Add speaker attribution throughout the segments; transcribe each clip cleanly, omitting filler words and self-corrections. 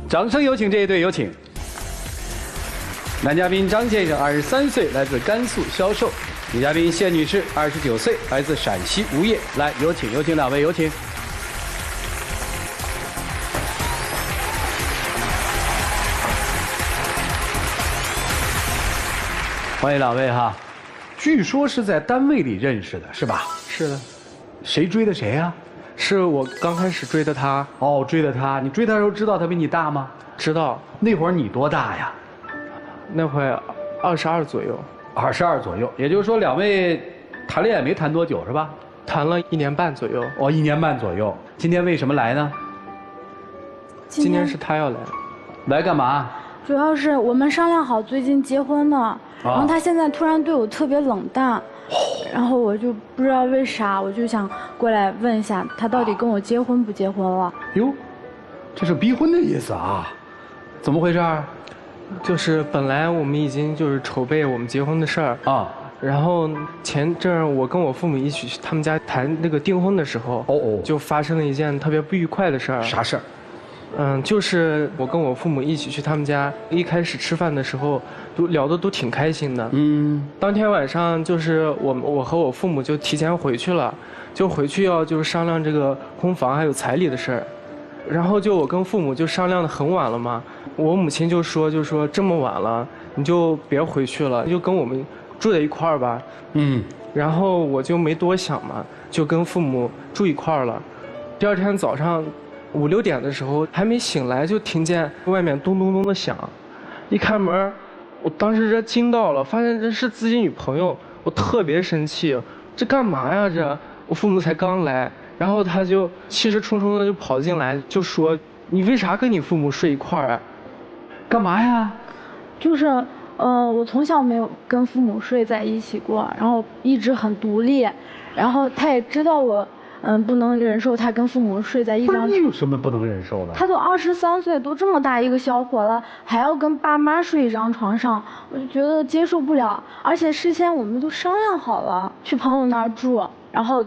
Speaker 1: 掌声有请这一对，有请。男嘉宾张先生23岁，来自甘肃销售；女嘉宾谢女士29岁，来自陕西无业。来，有请两位，有请。欢迎两位哈。据说是在单位里认识的，是吧？
Speaker 2: 是的。
Speaker 1: 谁追的谁呀？
Speaker 2: 是我刚开始追的他。
Speaker 1: 哦，追的他。你追他的时候知道他比你大吗？
Speaker 2: 知道。
Speaker 1: 那会儿你多大呀？
Speaker 2: 那会22左右。
Speaker 1: 22左右，也就是说两位谈恋爱没谈多久是吧？
Speaker 2: 谈了1年半左右。
Speaker 1: 哦，1年半左右。今天为什么来呢？
Speaker 2: 今天是他要来。
Speaker 1: 来干嘛？
Speaker 3: 主要是我们商量好最近结婚的，然后他现在突然对我特别冷淡，然后我就不知道为啥，我就想过来问一下他到底跟我结婚不结婚了。
Speaker 1: 哟，这是逼婚的意思啊？怎么回事？
Speaker 2: 就是本来我们已经就是筹备我们结婚的事儿啊，然后前阵儿我跟我父母一起去他们家谈那个订婚的时候，就发生了一件特别不愉快的事儿。
Speaker 1: 啥事儿？
Speaker 2: 就是我跟我父母一起去他们家，一开始吃饭的时候都聊得都挺开心的。当天晚上就是我和我父母就提前回去了，就回去要就是商量这个婚房还有彩礼的事儿。然后就我跟父母就商量得很晚了嘛，我母亲就说这么晚了你就别回去了，就跟我们住在一块儿吧。然后我就没多想嘛，就跟父母住一块儿了。第二天早上5、6点的时候还没醒来，就听见外面咚咚咚的响，一开门，我当时这惊到了，发现这是自己女朋友，我特别生气，这干嘛呀这？我父母才刚来。然后他就气势冲冲的就跑进来，就说：“你为啥跟你父母睡一块儿啊？
Speaker 1: 干嘛呀？”
Speaker 3: 就是，我从小没有跟父母睡在一起过，然后一直很独立，然后他也知道我，不能忍受他跟父母睡在一张床。
Speaker 1: 你有什么不能忍受的？
Speaker 3: 他都23岁，都这么大一个小伙了，还要跟爸妈睡一张床上，我就觉得接受不了。而且事先我们都商量好了，去朋友那儿住。然后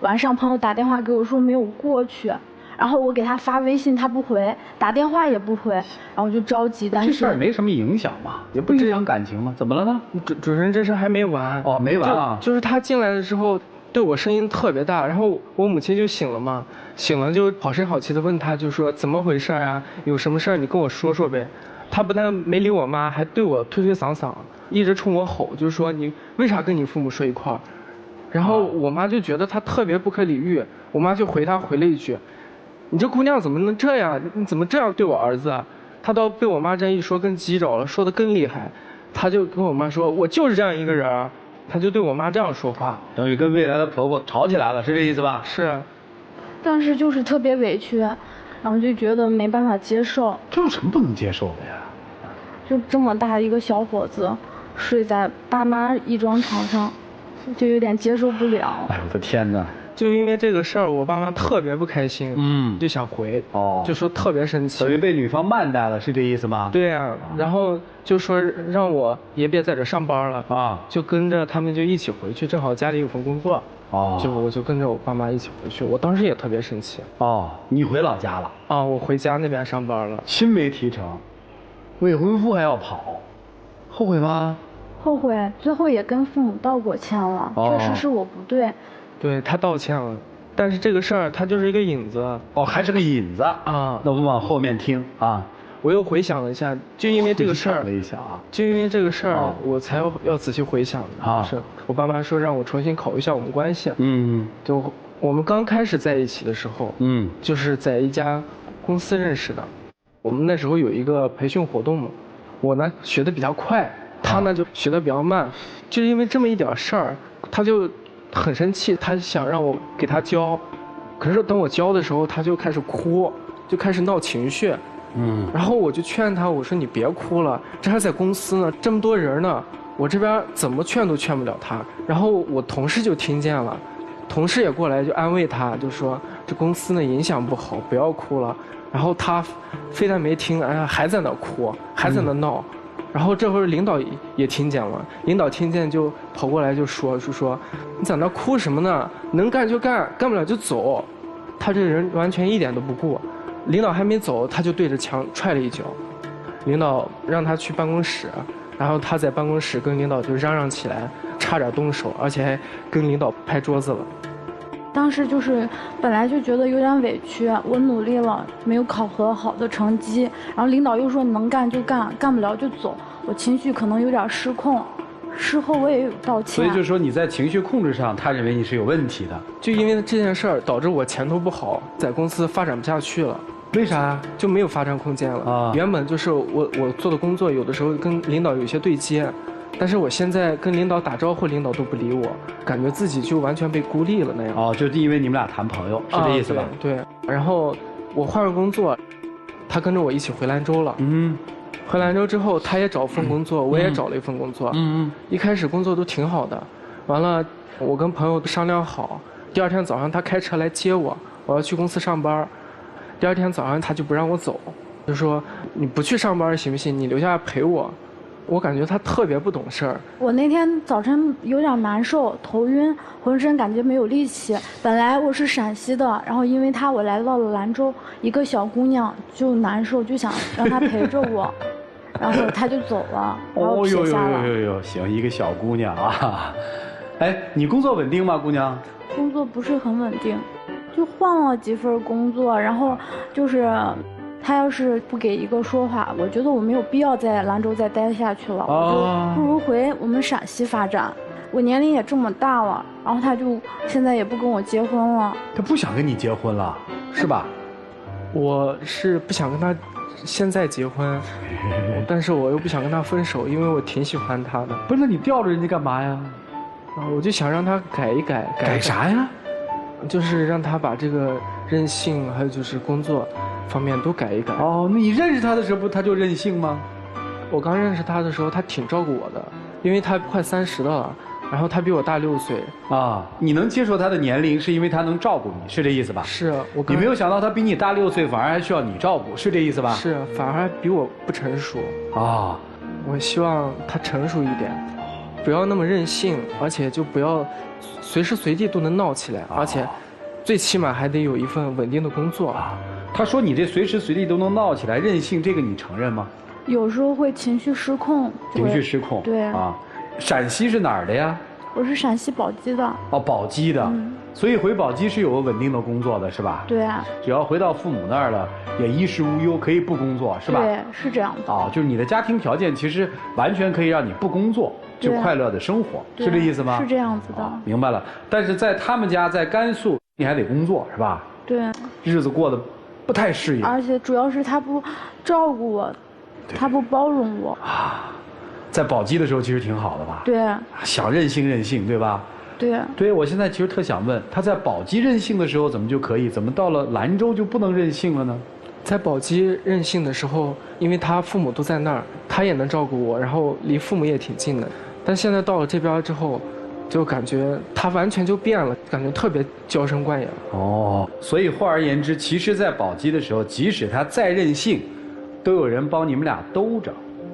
Speaker 3: 晚上朋友打电话给我说没有过去，然后我给他发微信他不回，打电话也不回，然后我就着急。但是
Speaker 1: 这事儿没什么影响嘛，也不影响感情嘛，怎么了呢？
Speaker 2: 主持人这事还没完
Speaker 1: 哦，没完啊。
Speaker 2: 就是他进来的时候对我声音特别大，然后我母亲就醒了嘛，醒了就好声好气的问他，就说怎么回事啊？有什么事儿你跟我说说呗。他不但没理我妈，还对我推推搡搡，一直冲我吼，就是说你为啥跟你父母睡一块儿？然后我妈就觉得他特别不可理喻，我妈就回了一句：“你这姑娘怎么能这样？你怎么这样对我儿子啊？”她倒被我妈这一说更急着了，说得更厉害。她就跟我妈说：“我就是这样一个人啊。”她就对我妈这样说话，
Speaker 1: 等于跟未来的婆婆吵起来了，是这意思吧？
Speaker 2: 是。
Speaker 3: 但是就是特别委屈，然后就觉得没办法接受。
Speaker 1: 这有什么不能接受的呀？
Speaker 3: 就这么大一个小伙子，睡在爸妈一张床上。就有点接受不了。
Speaker 1: 哎，我的天哪！
Speaker 2: 就因为这个事儿，我爸妈特别不开心，就想回，就说特别生气，
Speaker 1: 等于被女方慢待了，是这意思吗？
Speaker 2: 对呀，然后就说让我也别在这上班了啊，就跟着他们就一起回去，正好家里有份工作，我就跟着我爸妈一起回去，我当时也特别生气。
Speaker 1: 你回老家了？
Speaker 2: 我回家那边上班了，
Speaker 1: 亲没提成，未婚夫还要跑，后悔吗？
Speaker 3: 后悔，最后也跟父母道过歉了，确实是我不对。
Speaker 2: 对，他道歉了，但是这个事儿它就是一个引子。
Speaker 1: 还是个引子啊。那我们往后面听啊。
Speaker 2: 我又回想了一下，就因为这个事儿，就因为这个事儿，我才要仔细回想的。是我爸妈说让我重新考虑一下我们关系。就我们刚开始在一起的时候，就是在一家公司认识的。我们那时候有一个培训活动，我呢学得比较快。他呢就学得比较慢，就是因为这么一点事儿，他就很生气，他想让我给他教，可是等我教的时候，他就开始哭，就开始闹情绪，然后我就劝他，我说你别哭了，这还在公司呢，这么多人呢，我这边怎么劝都劝不了他。然后我同事就听见了，同事也过来就安慰他，就说这公司呢影响不好，不要哭了。然后他非但没听，还在那哭，还在那闹。然后这会儿领导也听见了，领导听见就跑过来就说你在那哭什么呢？能干就干，干不了就走。他这人完全一点都不顾。领导还没走，他就对着墙踹了一脚。领导让他去办公室，然后他在办公室跟领导就嚷嚷起来，差点动手，而且还跟领导拍桌子了。
Speaker 3: 当时就是本来就觉得有点委屈，我努力了，没有考核好的成绩，然后领导又说你能干就干，干不了就走，我情绪可能有点失控。事后我也有道歉。
Speaker 1: 所以就是说你在情绪控制上，他认为你是有问题的。
Speaker 2: 就因为这件事儿，导致我前途不好，在公司发展不下去了。
Speaker 1: 为啥？
Speaker 2: 就没有发展空间了啊！原本就是我做的工作，有的时候跟领导有一些对接，但是我现在跟领导打招呼，领导都不理我，感觉自己就完全被孤立了那样。
Speaker 1: 哦，就是因为你们俩谈朋友，是这意思吧？
Speaker 2: 对。然后我换了工作，他跟着我一起回兰州了。回兰州之后，他也找份工作，我也找了一份工作。一开始工作都挺好的，完了我跟朋友商量好，第二天早上他开车来接我，我要去公司上班。第二天早上他就不让我走，就说你不去上班行不行？你留下来陪我。我感觉他特别不懂事儿。
Speaker 3: 我那天早晨有点难受，头晕，浑身感觉没有力气。本来我是陕西的，然后因为他我来到了兰州，一个小姑娘就难受，就想让她陪着我，然后他就走了，把我撇下了。
Speaker 1: 行，一个小姑娘啊。哎，你工作稳定吗，姑娘？
Speaker 3: 工作不是很稳定。就换了几份工作，然后就是他要是不给一个说法，我觉得我没有必要在兰州再待下去了，我就不如回我们陕西发展。我年龄也这么大了，然后他就现在也不跟我结婚了。
Speaker 1: 他不想跟你结婚了，是吧？
Speaker 2: 我是不想跟他现在结婚，但是我又不想跟他分手，因为我挺喜欢他的。
Speaker 1: 不是，那你吊着人家干嘛呀？
Speaker 2: 我就想让他改一改。
Speaker 1: 改啥呀？
Speaker 2: 就是让他把这个任性，还有就是工作方面都改一改。
Speaker 1: 哦，那你认识他的时候不他就任性吗？
Speaker 2: 我刚认识他的时候，他挺照顾我的，因为他快30了，然后他比我大6岁。啊，
Speaker 1: 你能接受他的年龄，是因为他能照顾你，是这意思吧？
Speaker 2: 是
Speaker 1: 你没有想到他比你大6岁，反而还需要你照顾，是这意思吧？
Speaker 2: 是，反而还比我不成熟。啊，我希望他成熟一点，不要那么任性，而且就不要随时随地都能闹起来，而且最起码还得有一份稳定的工作。
Speaker 1: 他说你这随时随地都能闹起来，任性，这个你承认吗？
Speaker 3: 有时候会情绪失控。
Speaker 1: 情绪失控。
Speaker 3: 对
Speaker 1: 啊，陕西是哪儿的呀？
Speaker 3: 我是陕西宝鸡的。
Speaker 1: 哦，宝鸡的。所以回宝鸡是有个稳定的工作的，是吧？
Speaker 3: 对啊。
Speaker 1: 只要回到父母那儿了，也衣食无忧，可以不工作，是吧？
Speaker 3: 对，是这样的。
Speaker 1: 啊，就是你的家庭条件其实完全可以让你不工作就快乐的生活，是这意思吗？
Speaker 3: 是这样子的。
Speaker 1: 明白了。但是在他们家，在甘肃，你还得工作，是吧？
Speaker 3: 对。
Speaker 1: 日子过得不太适应。
Speaker 3: 而且主要是他不照顾我，他不包容我。
Speaker 1: 啊，在宝鸡的时候其实挺好的吧？
Speaker 3: 对。
Speaker 1: 想任性任性，对吧？
Speaker 3: 对。
Speaker 1: 对，我现在其实特想问，他在宝鸡任性的时候怎么就可以，怎么到了兰州就不能任性了呢？
Speaker 2: 在宝鸡任性的时候，因为他父母都在那儿，他也能照顾我，然后离父母也挺近的。但现在到了这边之后，就感觉他完全就变了，感觉特别娇生惯养。
Speaker 1: 哦，所以换而言之，其实，在宝鸡的时候，即使他再任性，都有人帮你们俩兜着。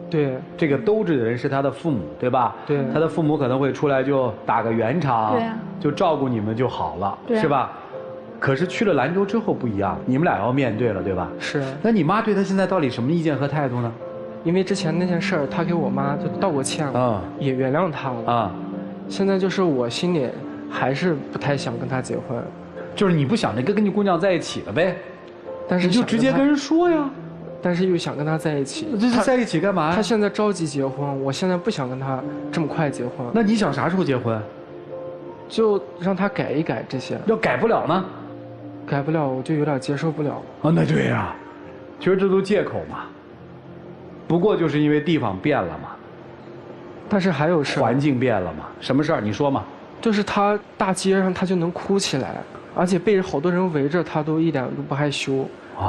Speaker 2: 对，
Speaker 1: 这个兜着的人是他的父母，对吧？
Speaker 2: 对，
Speaker 1: 他的父母可能会出来就打个圆场，
Speaker 3: 对，
Speaker 1: 就照顾你们就好了，
Speaker 3: 对，
Speaker 1: 是吧？可是去了兰州之后不一样，你们俩要面对了，对吧？
Speaker 2: 是。
Speaker 1: 那你妈对他现在到底什么意见和态度呢？
Speaker 2: 因为之前那件事儿，他给我妈就道过歉了，也原谅他了啊。现在就是我心里还是不太想跟他结婚，
Speaker 1: 就是你不想着跟你姑娘在一起了呗？
Speaker 2: 但是
Speaker 1: 你就直接跟人说呀。
Speaker 2: 但是又想跟他在一起，
Speaker 1: 这是在一起干嘛呀？
Speaker 2: 他现在着急结婚，我现在不想跟他这么快结婚。
Speaker 1: 那你想啥时候结婚？
Speaker 2: 就让他改一改这些。
Speaker 1: 要改不了呢？
Speaker 2: 改不了，我就有点接受不了。
Speaker 1: 啊，那对呀，其实这都借口嘛。不过就是因为地方变了嘛。
Speaker 2: 但是还有事儿。
Speaker 1: 环境变了嘛？什么事儿？你说嘛。
Speaker 2: 就是他大街上他就能哭起来，而且被好多人围着，他都一点都不害羞。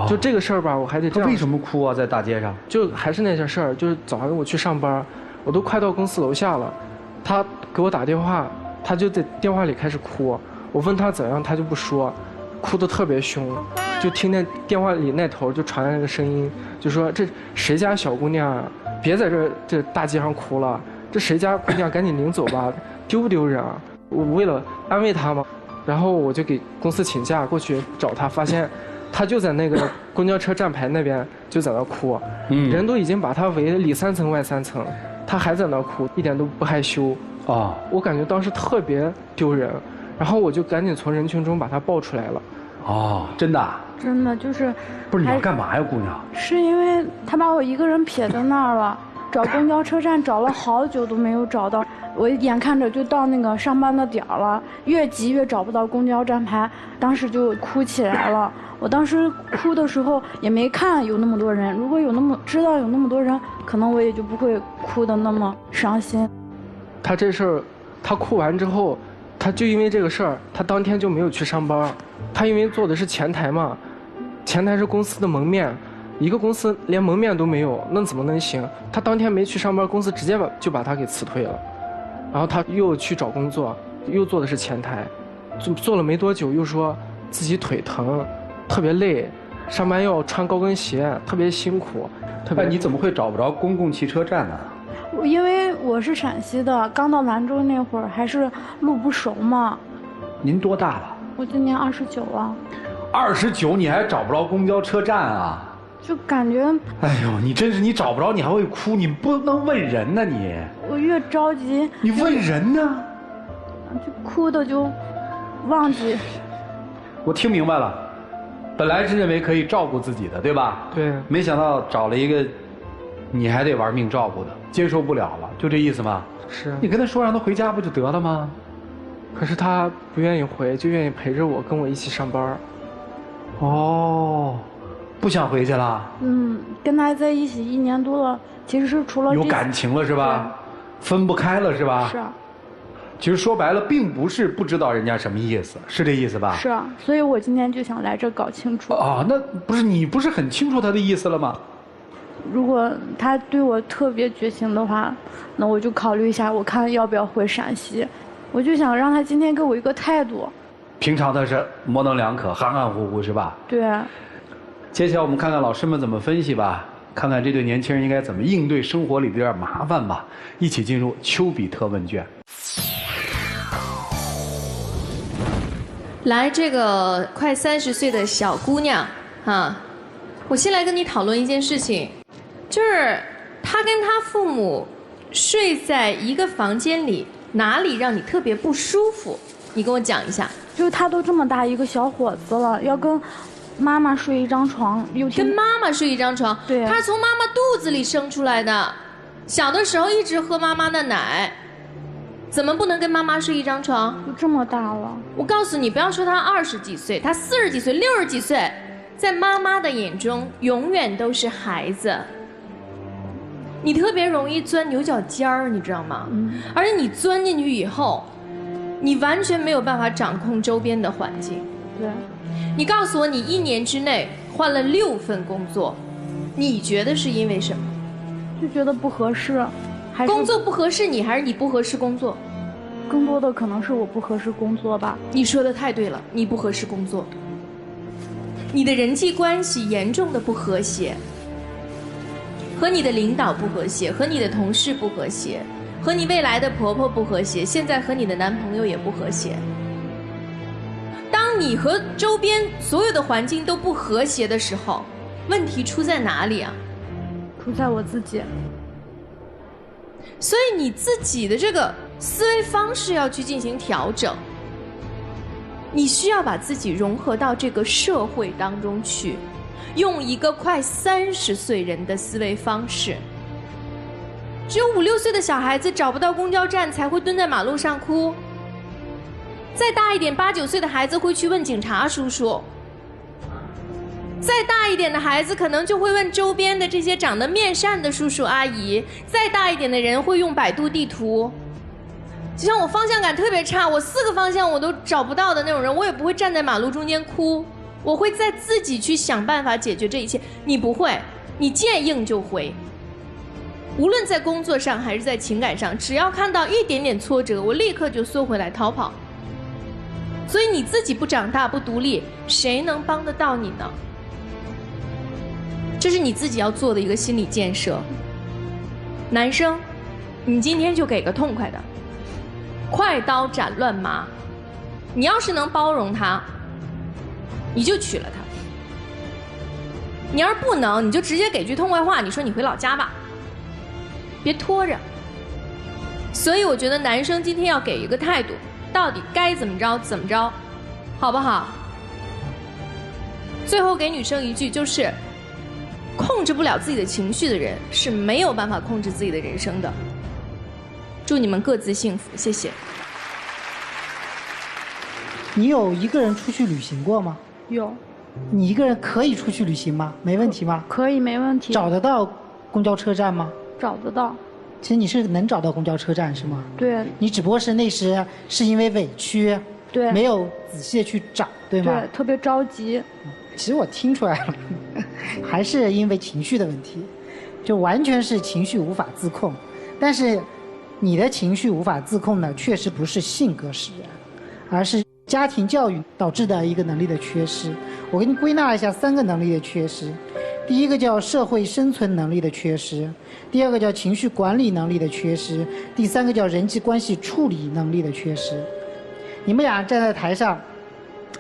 Speaker 2: 就这个事儿吧，我还得这样。
Speaker 1: 他为什么哭啊？在大街上？
Speaker 2: 就还是那些事儿，就是早上我去上班，我都快到公司楼下了，他给我打电话，他就在电话里开始哭。我问他怎样，他就不说，哭得特别凶。就听见电话里那头就传来那个声音，就说这谁家小姑娘啊？别在这大街上哭了，这谁家姑娘赶紧领走吧，丢不丢人啊？我为了安慰他嘛，然后我就给公司请假过去找他，发现他就在那个公交车站牌那边就在那哭，人都已经把他围得里3层外3层，他还在那哭，一点都不害羞啊！我感觉当时特别丢人，然后我就赶紧从人群中把他抱出来了。
Speaker 1: 哦，真的？
Speaker 3: 真的就是。
Speaker 1: 不是你要干嘛呀，姑娘？
Speaker 3: 是因为他把我一个人撇在那儿了，找公交车站找了好久都没有找到，我眼看着就到那个上班的点儿了，越急越找不到公交站牌，当时就哭起来了。我当时哭的时候也没看有那么多人，如果知道有那么多人，可能我也就不会哭得那么伤心。
Speaker 2: 他这事儿，他哭完之后，他就因为这个事儿，他当天就没有去上班。他因为做的是前台嘛，前台是公司的门面，一个公司连门面都没有，那怎么能行？他当天没去上班，公司直接就把他给辞退了。然后他又去找工作，又做的是前台，做了没多久，又说自己腿疼，特别累，上班要穿高跟鞋，特别辛苦。
Speaker 1: 那你怎么会找不着公共汽车站呢？
Speaker 3: 因为我是陕西的，刚到兰州那会儿还是路不熟嘛。
Speaker 1: 您多大了？
Speaker 3: 我今年29了。
Speaker 1: 29，你还找不着公交车站啊？
Speaker 3: 就感觉，
Speaker 1: 哎呦，你真是，你找不着你还会哭，你不能问人呢你。
Speaker 3: 我越着急。
Speaker 1: 你问人呢？
Speaker 3: 就哭的就忘记。
Speaker 1: 我听明白了，本来是认为可以照顾自己的，对吧？
Speaker 2: 对。
Speaker 1: 没想到找了一个，你还得玩命照顾的，接受不了了，就这意思吗？
Speaker 2: 是。
Speaker 1: 你跟他说让他回家不就得了吗？
Speaker 2: 可是他不愿意回，就愿意陪着我，跟我一起上班。
Speaker 1: 哦，不想回去了。
Speaker 3: 跟他在一起1年多了，其实是除了
Speaker 1: 有感情了是吧？分不开了是吧？
Speaker 3: 是。
Speaker 1: 其实说白了，并不是不知道人家什么意思，是这意思吧？
Speaker 3: 是啊，所以我今天就想来这搞清楚。
Speaker 1: 哦，那不是你不是很清楚他的意思了吗？
Speaker 3: 如果他对我特别绝情的话，那我就考虑一下，我看要不要回陕西。我就想让他今天给我一个态度。
Speaker 1: 平常他是模棱两可、含含糊糊是吧？
Speaker 3: 对。
Speaker 1: 接下来我们看看老师们怎么分析吧，看看这对年轻人应该怎么应对生活里的点麻烦吧。一起进入丘比特问卷。
Speaker 4: 来，这个快30岁的小姑娘啊，我先来跟你讨论一件事情，就是她跟她父母睡在一个房间里，哪里让你特别不舒服？你跟我讲一下。
Speaker 3: 就是他都这么大一个小伙子了，要跟妈妈睡一张床，
Speaker 4: 跟妈妈睡一张床。
Speaker 3: 对。
Speaker 4: 他从妈妈肚子里生出来的，小的时候一直喝妈妈的奶，怎么不能跟妈妈睡一张床？
Speaker 3: 都这么大了。
Speaker 4: 我告诉你，不要说他20几岁，他40几岁、60几岁，在妈妈的眼中永远都是孩子。你特别容易钻牛角尖儿，你知道吗？而且你钻进去以后，你完全没有办法掌控周边的环境。
Speaker 3: 对。
Speaker 4: 你告诉我，你1年之内换了6份工作，你觉得是因为什么？
Speaker 3: 就觉得不合适。
Speaker 4: 工作不合适你，还是你不合适工作？
Speaker 3: 更多的可能是我不合适工作吧。
Speaker 4: 你说的太对了，你不合适工作。你的人际关系严重的不和谐，和你的领导不和谐，和你的同事不和谐，和你未来的婆婆不和谐，现在和你的男朋友也不和谐。当你和周边所有的环境都不和谐的时候，问题出在哪里啊？
Speaker 3: 出在我自己。
Speaker 4: 所以你自己的这个思维方式要去进行调整，你需要把自己融合到这个社会当中去，用一个快30岁人的思维方式。只有5、6岁的小孩子找不到公交站才会蹲在马路上哭，再大一点8、9岁的孩子会去问警察叔叔，再大一点的孩子可能就会问周边的这些长得面善的叔叔阿姨，再大一点的人会用百度地图。就像我方向感特别差，我4个方向我都找不到的那种人，我也不会站在马路中间哭，我会在自己去想办法解决这一切。你不会，你见硬就回，无论在工作上还是在情感上，只要看到一点点挫折，我立刻就缩回来逃跑。所以你自己不长大不独立，谁能帮得到你呢？这是你自己要做的一个心理建设。男生，你今天就给个痛快的，快刀斩乱麻。你要是能包容他，你就娶了他。你要是不能，你就直接给句痛快话，你说你回老家吧，别拖着。所以我觉得男生今天要给一个态度，到底该怎么着怎么着，好不好？最后给女生一句，就是控制不了自己的情绪的人是没有办法控制自己的人生的。祝你们各自幸福，谢谢。
Speaker 5: 你有一个人出去旅行过吗？
Speaker 3: 有。
Speaker 5: 你一个人可以出去旅行吗？没问题吗？
Speaker 3: 可以，没问题。
Speaker 5: 找得到公交车站吗？
Speaker 3: 找得到。
Speaker 5: 其实你是能找到公交车站是吗？
Speaker 3: 对。
Speaker 5: 你只不过是那时是因为委屈，
Speaker 3: 对，
Speaker 5: 没有仔细的去找，对吗？
Speaker 3: 对，特别着急。
Speaker 5: 其实我听出来了，还是因为情绪的问题，就完全是情绪无法自控。但是你的情绪无法自控呢，确实不是性格使然，而是家庭教育导致的一个能力的缺失。我给你归纳一下3个能力的缺失。第一个叫社会生存能力的缺失，第二个叫情绪管理能力的缺失，第3个叫人际关系处理能力的缺失。你们俩站在台上，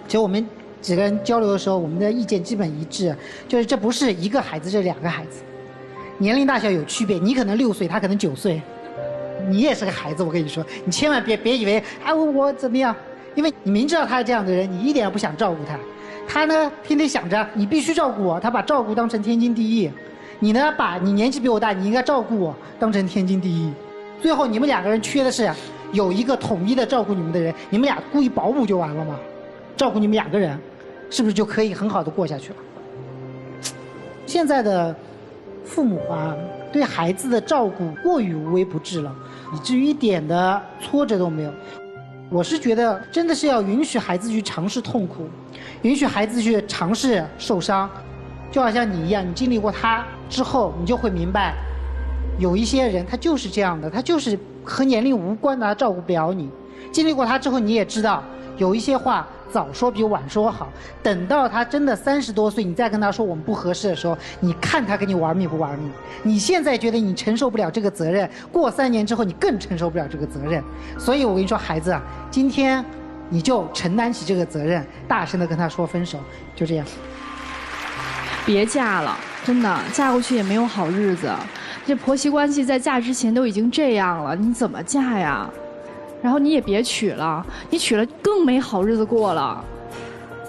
Speaker 5: 其实我们几个人交流的时候，我们的意见基本一致，就是这不是一个孩子，这2个孩子，年龄大小有区别。你可能6岁，他可能9岁，你也是个孩子。我跟你说，你千万别以为哎我怎么样，因为你明知道他是这样的人，你一点也不想照顾他。他呢，天天想着你必须照顾我，他把照顾当成天经地义。你呢，把你年纪比我大，你应该照顾我当成天经地义。最后你们2个人缺的是有一个统一的照顾你们的人，你们俩雇一保姆就完了吗？照顾你们2个人，是不是就可以很好的过下去了？现在的父母啊，对孩子的照顾过于无微不至了，以至于一点的挫折都没有。我是觉得真的是要允许孩子去尝试痛苦，允许孩子去尝试受伤。就好像你一样，你经历过他之后，你就会明白，有一些人他就是这样的，他就是和年龄无关的，他照顾不了你。经历过他之后，你也知道有一些话早说比晚说好。等到他真的30多岁，你再跟他说我们不合适的时候，你看他跟你玩命不玩命？你现在觉得你承受不了这个责任，过3年之后你更承受不了这个责任。所以我跟你说，孩子啊，今天你就承担起这个责任，大声的跟他说分手，就这样。
Speaker 6: 别嫁了，真的，嫁过去也没有好日子。这婆媳关系在嫁之前都已经这样了，你怎么嫁呀？然后你也别娶了，你娶了更没好日子过了。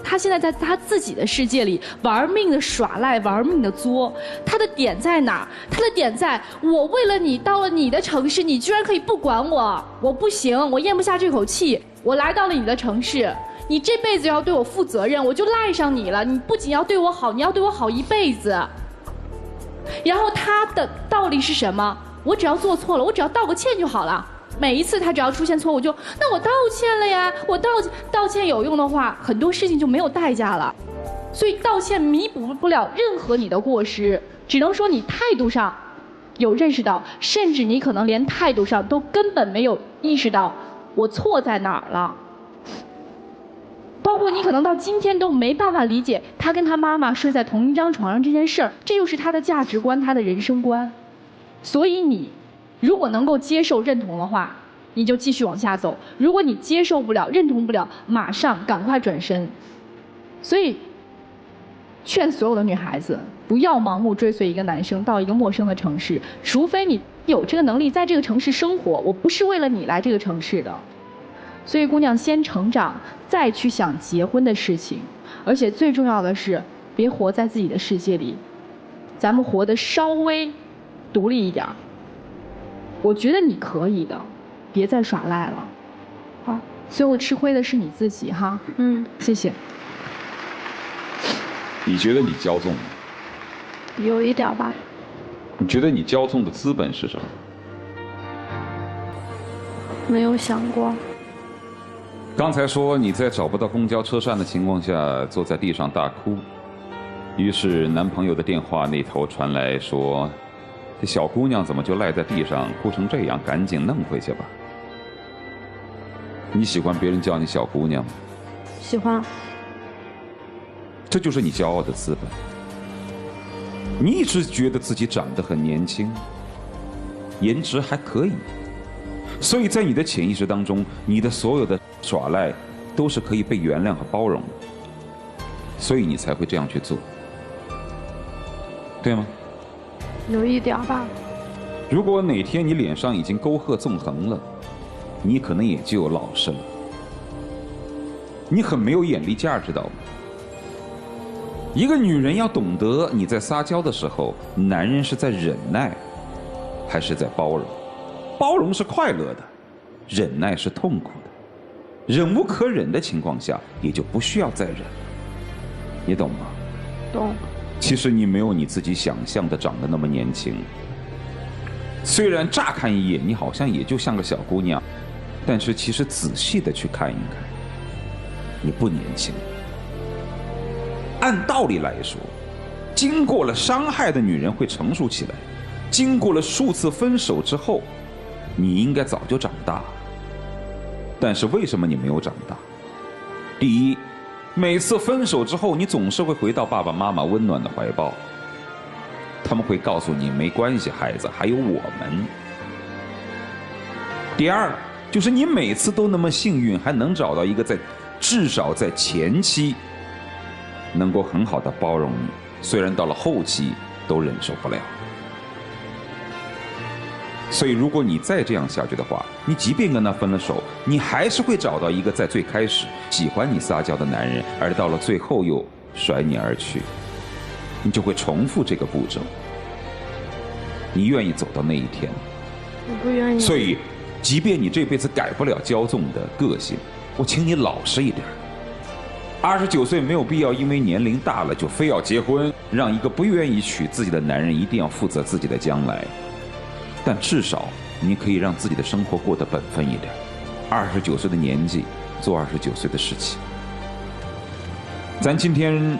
Speaker 6: 他现在在他自己的世界里玩命的耍赖，玩命的作。他的点在哪儿？他的点在我为了你到了你的城市，你居然可以不管我，我不行，我咽不下这口气。我来到了你的城市，你这辈子要对我负责任，我就赖上你了。你不仅要对我好，你要对我好一辈子。然后他的道理是什么？我只要做错了，我只要道个歉就好了。每一次他只要出现错误，那我道歉了呀。我道歉有用的话，很多事情就没有代价了。所以道歉弥补不了任何你的过失，只能说你态度上有认识到，甚至你可能连态度上都根本没有意识到我错在哪儿了。包括你可能到今天都没办法理解他跟他妈妈睡在同一张床上这件事儿，这就是他的价值观，他的人生观。所以你如果能够接受认同的话，你就继续往下走；如果你接受不了、认同不了，马上赶快转身。所以，劝所有的女孩子不要盲目追随一个男生到一个陌生的城市，除非你有这个能力在这个城市生活。我不是为了你来这个城市的。所以，姑娘先成长，再去想结婚的事情。而且最重要的是，别活在自己的世界里，咱们活得稍微独立一点。我觉得你可以的，别再耍赖了。好，最后吃亏的是你自己哈。谢谢。
Speaker 7: 你觉得你骄纵吗？
Speaker 3: 有一点吧。
Speaker 7: 你觉得你骄纵的资本是什么？
Speaker 3: 没有想过。
Speaker 7: 刚才说你在找不到公交车站的情况下坐在地上大哭，于是男朋友的电话那头传来说，这小姑娘怎么就赖在地上哭成这样，赶紧弄回去吧。你喜欢别人叫你小姑娘吗？
Speaker 3: 喜欢。
Speaker 7: 这就是你骄傲的资本。你一直觉得自己长得很年轻，颜值还可以，所以在你的潜意识当中，你的所有的耍赖都是可以被原谅和包容的，所以你才会这样去做。对吗？
Speaker 3: 有一点吧。
Speaker 7: 如果哪天你脸上已经沟壑纵横了，你可能也就老实了。你很没有眼力劲儿，知道吗？一个女人要懂得，你在撒娇的时候，男人是在忍耐，还是在包容？包容是快乐的，忍耐是痛苦的。忍无可忍的情况下，也就不需要再忍。你懂吗？
Speaker 3: 懂。
Speaker 7: 其实你没有你自己想象的长得那么年轻。虽然乍看一眼你好像也就像个小姑娘，但是其实仔细的去看一看，你不年轻。按道理来说，经过了伤害的女人会成熟起来，经过了数次分手之后，你应该早就长大了。但是为什么你没有长大？第一，每次分手之后，你总是会回到爸爸妈妈温暖的怀抱，他们会告诉你没关系，孩子，还有我们。第二，就是你每次都那么幸运，还能找到一个至少在前期能够很好的包容你，虽然到了后期都忍受不了。所以如果你再这样下去的话，你即便跟他分了手，你还是会找到一个在最开始喜欢你撒娇的男人，而到了最后又甩你而去，你就会重复这个步骤。你愿意走到那一天？
Speaker 3: 我不愿意。
Speaker 7: 所以即便你这辈子改不了骄纵的个性，我请你老实一点。29岁没有必要因为年龄大了就非要结婚，让一个不愿意娶自己的男人一定要负责自己的将来。但至少你可以让自己的生活过得本分一点。29岁的年纪做29岁的事情。咱今天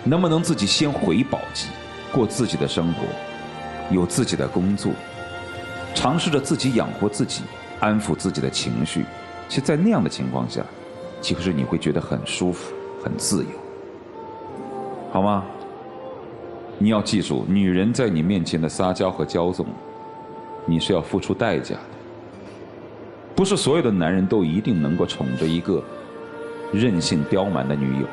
Speaker 7: 能不能自己先回宝鸡，过自己的生活，有自己的工作，尝试着自己养活自己，安抚自己的情绪。其实在那样的情况下，其实你会觉得很舒服，很自由，好吗？你要记住，女人在你面前的撒娇和骄纵，你是要付出代价的。不是所有的男人都一定能够宠着一个任性刁蛮的女友，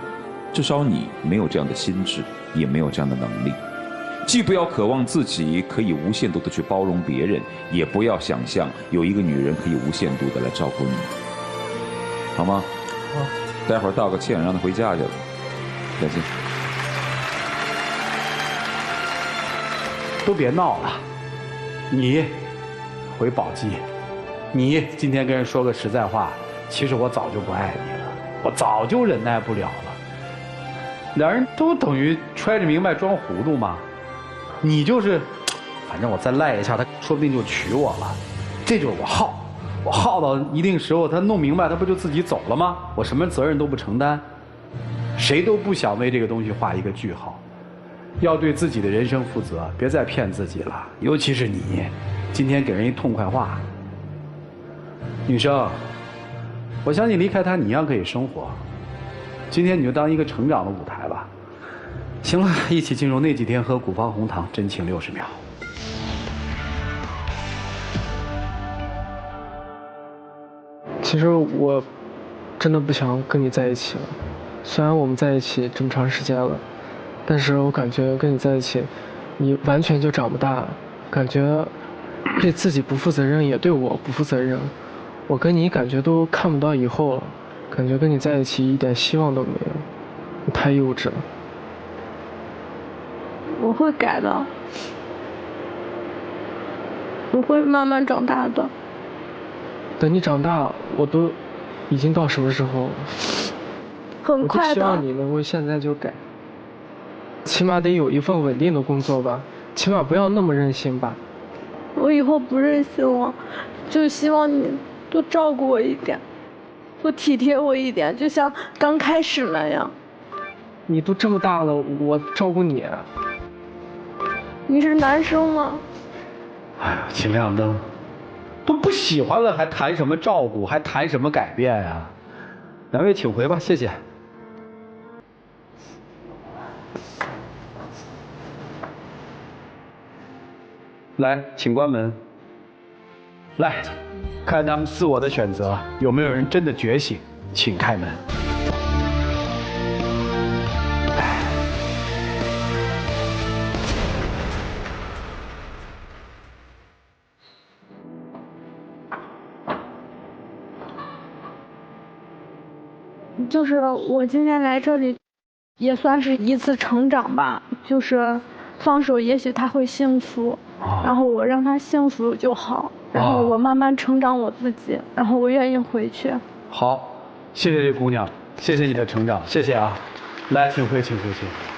Speaker 7: 至少你没有这样的心智，也没有这样的能力。既不要渴望自己可以无限度的去包容别人，也不要想象有一个女人可以无限度的来照顾你，好吗？好，待会儿道个歉，让她回家去了。再见。
Speaker 1: 都别闹了，你回宝鸡，你今天跟人说个实在话，其实我早就不爱你了，我早就忍耐不了了。两人都等于揣着明白装糊涂嘛。你就是，反正我再赖一下，他说不定就娶我了。这就是我耗到一定时候，他弄明白，他不就自己走了吗？我什么责任都不承担，谁都不想为这个东西画一个句号。要对自己的人生负责，别再骗自己了。尤其是你，今天给人一痛快话。女生，我相信离开他，你一样可以生活。今天你就当一个成长的舞台吧。行了，一起进入那几天喝古方红糖，真情60秒。
Speaker 2: 其实我真的不想跟你在一起了，虽然我们在一起这么长时间了，但是我感觉跟你在一起，你完全就长不大，感觉对自己不负责任，也对我不负责任。我跟你感觉都看不到以后了，感觉跟你在一起一点希望都没有，你太幼稚了。
Speaker 3: 我会改的，我会慢慢长大的。
Speaker 2: 等你长大，我都已经到什么时候了？
Speaker 3: 很快的。
Speaker 2: 我就希望你能够现在就改，起码得有一份稳定的工作吧，起码不要那么任性吧。
Speaker 3: 我以后不任性了，就希望你多照顾我一点，多体贴我一点，就像刚开始那样。
Speaker 2: 你都这么大了，我照顾你啊。
Speaker 3: 你是男生吗？
Speaker 1: 哎呀，秦亮灯，都不喜欢了，还谈什么照顾，还谈什么改变呀？两位请回吧，谢谢。来，请关门。来，看他们自我的选择，有没有人真的觉醒？请开门。
Speaker 3: 就是我今天来这里，也算是一次成长吧。就是放手，也许他会幸福，然后我让他幸福就好，然后我慢慢成长我自己，然后我愿意回去。
Speaker 1: 好，谢谢这姑娘，谢谢你的成长，谢谢啊。来，请回，请回，请。